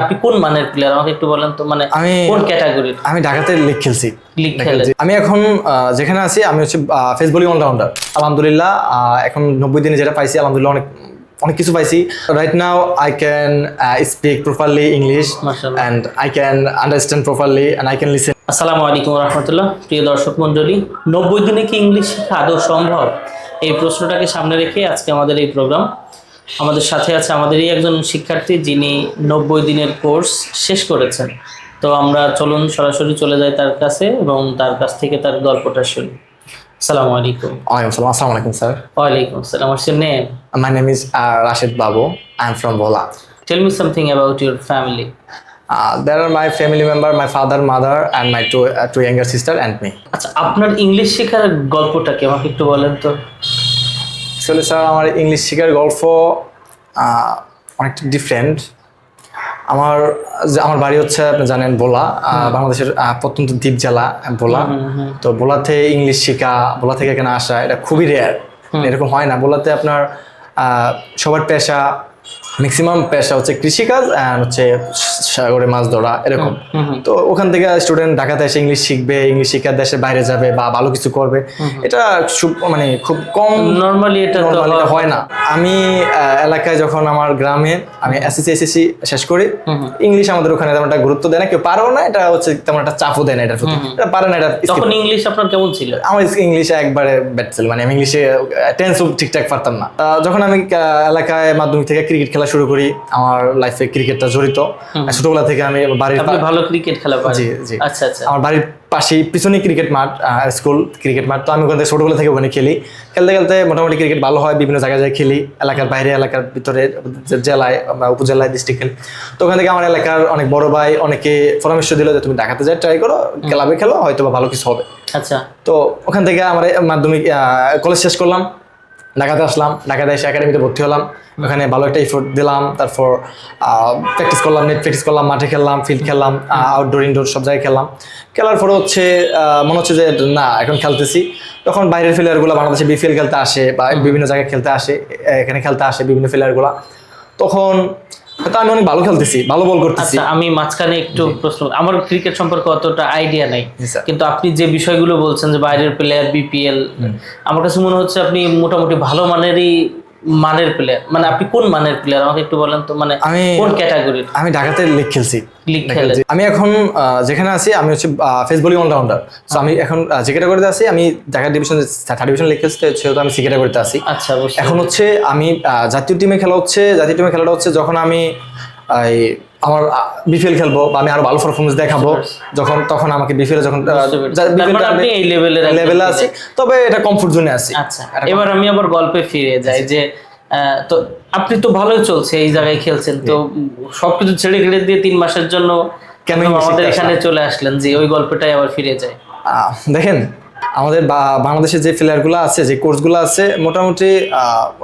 আপনি কোন মানের প্লেয়ার আমাকে একটু বলেন তো, মানে আমি কোন ক্যাটাগরির আমি ঢাকাতে লিগ খেলছি। লিগ খেলে? আমি এখন যেখানে আছি আমি হচ্ছে ফেস বোলিং অলরাউন্ডার। আলহামদুলিল্লাহ এখন 90 দিনে যেটা পাইছি আলহামদুলিল্লাহ অনেক অনেক কিছু পাইছি। Right now I can speak properly English মাশাআল্লাহ। And I can understand properly and I can listen. আসসালামু আলাইকুম রহমতুল্লাহ। প্রিয় দর্শক মণ্ডলী, 90 দিনে কি ইংলিশ শেখা আদৌ সম্ভব? এই প্রশ্নটাকে সামনে রেখে আজকে আমাদের এই প্রোগ্রাম। আমাদের সাথে আছে আমাদেরই একজন শিক্ষার্থী, যিনি 90 দিনের কোর্স শেষ করেছেন। তো আমরা চলুন সরাসরি চলে যাই তার কাছে এবং তার কাছ থেকে তার গল্পটা শুনি। আসসালামু আলাইকুম। ওয়ালাইকুম আসসালাম। আসসালামু আলাইকুম স্যার। ওয়ালাইকুম আসসালাম। What's your name? My name is Rashid Babu. I'm from Bhola. Tell me something about your family. There are my family member, my father, mother, and my two younger sister and me. আচ্ছা, আপনার English শেখার গল্পটা কি আমাকে একটু বলেন তো। আসলে স্যার আমার ইংলিশ শেখার গল্প অনেকটা ডিফারেন্ট। আমার বাড়ি হচ্ছে আপনি জানেন ভোলা, বাংলাদেশের প্রত্যন্ত দ্বীপ জেলা ভোলা। তো ভোলাতে ইংলিশ শেখা, ভোলা থেকে এখানে আসা এটা খুবই রেয়ার, এরকম হয় না। ভোলাতে আপনার সবার পেশা, ম্যাক্সিমাম পেশা হচ্ছে কৃষিকাজ আর হচ্ছে সাগরে মাছ ধরা এরকম। তো ওখান থেকে স্টুডেন্ট ঢাকাতে এসে ইংলিশ শিখবে, ইংলিশ শিক্ষার দেশের বাইরে যাবে বা ভালো কিছু করবে, এটা মানে খুব কম, নরমালি এটা হয় না। আমি এলাকায় যখন আমার গ্রামে আমি এসএসসি শেষ করি, ইংলিশ আমাদের ওখানে তেমন একটা গুরুত্ব দেয় না, কেউ পারেও না, এটা হচ্ছে তেমন একটা চাপও দেয় না এটার প্রতি, এটা পারে না। এটা তখন ইংলিশ আপনার কেমন ছিল? আমার ইংলিশে একবারে ব্যাড ছিল, মানে আমি ইংলিশে টেন্সও ঠিকঠাক পারতাম না। যখন আমি এলাকায় মাধ্যমিক থেকে ক্রিকেট খেলা শুরু করি, আমার লাইফে ক্রিকেটটা জড়িত। ছোটবেলা থেকে আমি বাড়ির ভালো ক্রিকেট খেলা পারেন? জি জি। আচ্ছা আচ্ছা। আমার বাড়ির পাশেই পিছনে ক্রিকেট মাঠ, স্কুল ক্রিকেট মাঠ। তো আমি ওখান থেকে ছোটবেলা থেকে ওখানে খেলি, খেলতে খেলতে মোটামুটি ক্রিকেট ভালো হয়, বিভিন্ন জায়গায় যাই খেলি, এলাকার বাইরে, এলাকার ভিতরে, জেলায় বা উপজেলায়, ডিস্ট্রিক্ট খেলি। তো ওখান থেকে আমার এলাকার অনেক বড় ভাই অনেকে পরামর্শ দিল যে তুমি ঢাকাতে যাই ট্রাই করো, ক্লাবে খেলো, হয়তো বা ভালো কিছু হবে। আচ্ছা। তো ওখান থেকে আমার মাধ্যমিক কলেজ শেষ করলাম, ঢাকাতে আসলাম, ঢাকাতে এসে একাডেমিতে ভর্তি হলাম, ওখানে ভালো একটা এফোর্ট দিলাম। তারপর প্র্যাকটিস করলাম, নেট প্র্যাকটিস করলাম, মাঠে খেললাম, ফিল্ড খেললাম, আউটডোর ইনডোর সব জায়গায় খেললাম। খেলার পরে হচ্ছে মনে হচ্ছে যে না এখন খেলতেছি। তখন বাইরের প্লেয়ারগুলো বাংলাদেশে বিপিএল খেলতে আসে বা বিভিন্ন জায়গায় খেলতে আসে, এখানে খেলতে আসে বিভিন্ন প্লেয়ারগুলো। তখন তো আমি অনেক ভালো খেলতেছি, ভালো বল করতেছি। আচ্ছা, আমি মাঝখানে একটু প্রশ্ন, আমার ক্রিকেট সম্পর্কে অতটা আইডিয়া নাই, কিন্তু আপনি যে বিষয়গুলো বলছেন যে বাইরের প্লেয়ার, বিপিএল, আমার কাছে মনে হচ্ছে আপনি মোটামুটি ভালো মানের প্লেয়ার। মানে আপনি কোন মানের প্লেয়ার আমাকে একটু বলেন তো, মানে কোন ক্যাটাগরির? আমি ঢাকাতে লিগ খেলছি। লিগ খেলে? আমি এখন যেখানে আছি আমি হচ্ছে ফেস বোলিং অলরাউন্ডার। তো আমি এখন যে ক্যাটাগরিতে আছি, আমি Dhaka division third division league খেলছি, সেহেতু আমি সি ক্যাটাগরিতে আছি। আচ্ছা। এখন হচ্ছে আমি জাতীয় টিমে খেলাটা হচ্ছে যখন আমি আমার বিপিএল খেলবো বা আমি আরো ভালো পারফরমেন্স দেখাবো, তখন আমাকে বিপিএল যখন আপনি এই লেভেলে আছি, তবে এটা কমফোর্ট জোনে আছি। আচ্ছা, এবার আমি আবার গল্পে ফিরে যাই যে তো আপনি তো ভালোই চলছে, এই জায়গায় খেলছেন, তো সবকিছু ছেড়ে দিয়ে 3 মাসের জন্য কেন আমাদের এখানে চলে আসলেন? যে ওই গল্পটাই আবার ফিরে যায়। দেখেন, আমাদের বাংলাদেশের যে প্লেয়ারগুলো আছে, যে কোর্সগুলো আছে, মোটামুটি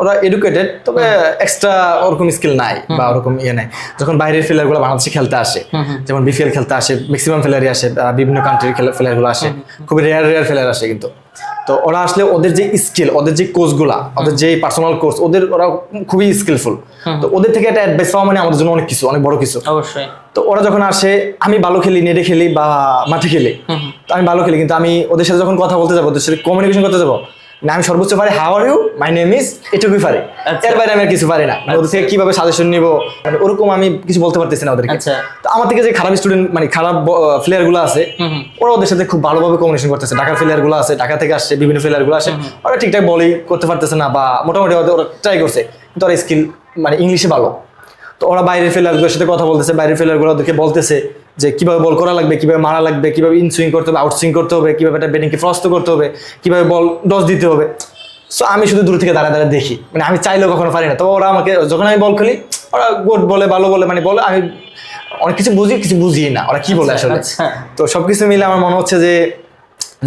ওরা এডুকেটেড, তবে এক্সট্রা ওরকম স্কিল নাই বা ওরকম নাই। যখন বাইরের প্লেয়ারগুলো বাংলাদেশে খেলতে আসে, যেমন বিপিএল খেলতে আসে, ম্যাক্সিমাম প্লেয়ারই আসে, বিভিন্ন কান্ট্রির প্লেয়ারগুলো আসে, খুবই রেয়ার প্লেয়ার আসে কিন্তু। তো ওরা আসলে ওদের যে স্কিল, ওদের যে কোচগুলা, ওদের যে পার্সোনাল কোচ, ওরা খুবই স্কিলফুল। তো ওদের থেকে একটা অ্যাডভাইস পাওয়া মানে আমাদের জন্য অনেক কিছু, অনেক বড় কিছু। অবশ্যই। তো ওরা যখন আসে, আমি ভালো খেলি, নেটে খেলি বা মাঠে খেলি, তো আমি ভালো খেলি, কিন্তু আমি ওদের সাথে যখন কথা বলতে যাবো, ওদের সাথে কমিউনিকেশন করতে যাবো, না আমি সর্বোচ্চ পারি how are you, my name is, এটুকুই পারি। এর বাইরে আমি আর কিছু পারি না। ওদের থেকে কিভাবে সাজেশন নিবো, মানে ওরকম আমি কিছু বলতে পারতেছি না ওদেরকে। তো আমার থেকে যে খারাপ স্টুডেন্ট, মানে খারাপ প্লেয়ার গুলো আছে, ওরা ওদের সাথে খুব ভালোভাবে কমিউনিকেশন করতেছে। ঢাকার প্লেয়ার গুলো আছে, ঢাকা থেকে আসছে, বিভিন্ন প্লেয়ার গুলো আসে, ওরা ঠিকঠাক বলই করতে পারতেছে না বা মোটামুটি ওরা ট্রাই করছে, কিন্তু ওরা স্কিল মানে ইংলিশে ভালো। তো ওরা বাইরের প্লেয়ারগুলোর সাথে কথা বলতেছে, বাইরের প্লেয়ারগুলো ওদেরকে বলতেছে যে কিভাবে বল করা লাগবে, কিভাবে মারা লাগবে, কিভাবে ইন সুইং করতে হবে, আউট সুইং করতে হবে, কিভাবে একটা ব্যাটিংকে ফ্রস্ট করতে হবে, কিভাবে বল ডস দিতে হবে। সো আমি শুধু দূর থেকে দাঁড়ায় দেখি, মানে আমি চাইলেও কখনো পারি না। তো ওরা আমাকে যখন আমি বল খেলি, ওরা গুড বলে, ভালো বলে, মানে বলে, আমি অনেক কিছু বুঝি, কিছু বুঝি না ওরা কি বলে আসলে। তো সবকিছু মিলে আমার মনে হচ্ছে যে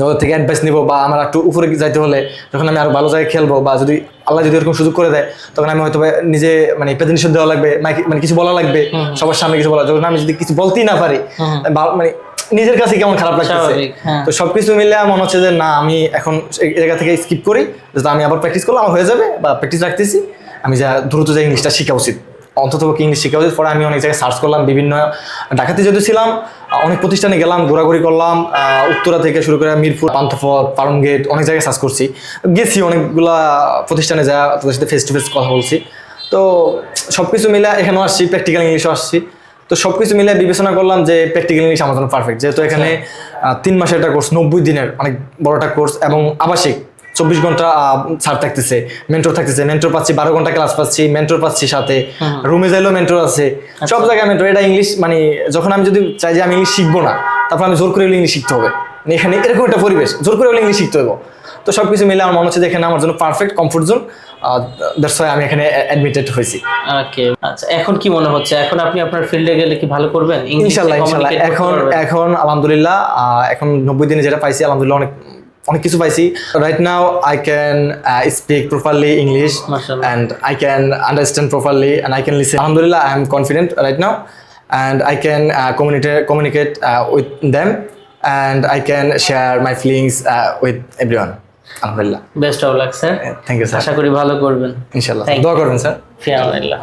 ওদের থেকে অ্যাডভাইস নিবো বা আমার একটু উপরে যাইতে হলে, যখন আমি আরো ভালো জায়গায় খেলবো বা যদি আল্লাহ যদি এরকম সুযোগ করে দেয়, তখন আমি হয়তো নিজে মানে প্রেজেন্টেশন দেওয়া লাগবে, মানে কিছু বলা লাগবে, সবার সামনে কিছু বলা। যখন আমি যদি কিছু বলতেই না পারি, মানে নিজের কাছে কেমন খারাপ লাগছে। তো সবকিছু মিলে মনে হচ্ছে যে না, আমি এখন এই জায়গা থেকে স্কিপ করি, আমি আবার প্র্যাকটিস করলে আমার হয়ে যাবে, বা প্র্যাকটিস রাখতেছি, আমি যা দ্রুত যে ইংলিশটা শেখা উচিত অন্তত ইংলিশ শিখা উচিত। পরে আমি অনেক জায়গায় সার্চ করলাম, বিভিন্ন ঢাকাতে যেহেতু ছিলাম অনেক প্রতিষ্ঠানে গেলাম, ঘোরাঘুরি করলাম, উত্তরা থেকে শুরু করে মিরপুর, পান্থপথ, পারম গেট, অনেক জায়গায় সার্চ করছি, গেছি অনেকগুলা প্রতিষ্ঠানে যা তাদের সাথে ফেস টু ফেস কথা বলছি। তো সব কিছু মিলে এখানেও আসছি, প্র্যাকটিক্যাল ইংলিশও আসছি। তো সব কিছু মিলে বিবেচনা করলাম যে প্র্যাকটিক্যাল ইংলিশ আমার জন্য পারফেক্ট, যেহেতু এখানে 3 মাসের একটা কোর্স, 90 দিনের অনেক বড় একটা কোর্স, এবং আবাসিক 24 ঘন্টা স্যার থাকতেছে, মেন্টর থাকতেছে, মেন্টর পাচ্ছি, 12 ঘন্টা ক্লাস পাচ্ছি, মেন্টর পাচ্ছি, সাথে রুমে যাইলেও মেন্টর আছে, সব জায়গায় মেন্টর। এটা ইংলিশ মানে যখন আমি যদি চাই যে আমি ইংলিশ শিখবো না, তারপর আমি জোর করে ইংলিশ শিখতে হবে, মানে এখানে এরকম একটা পরিবেশ, জোর করে ইংলিশ শিখতে হবে। তো সবকিছু মিলে আমার মনে হচ্ছে যে এখানে আমার জন্য perfect comfort zone, that's why আমি এখানে অ্যাডমিটেড হয়েছি। ওকে, আচ্ছা এখন কি মনে হচ্ছে, এখন আপনি আপনার ফিল্ডে গেলে কি ভালো করবেন? ইনশাল্লাহ ইনশাল্লাহ। এখন আলহামদুলিল্লাহ, এখন 90 দিনে যেটা পাইছি আলহামদুলিল্লাহ অনেক কিছু পাইছি। Right now I can speak properly English and I can understand properly and I can listen. Alhamdulillah, I am confident right now and I can communicate with them and I can share my feelings with everyone. Alhamdulillah. Best of luck sir. Thank you sir. আশা করি ভালো করবেন ইনশাআল্লাহ Thank you. দোয়া করবেন sir. ফি আমানিল্লাহ।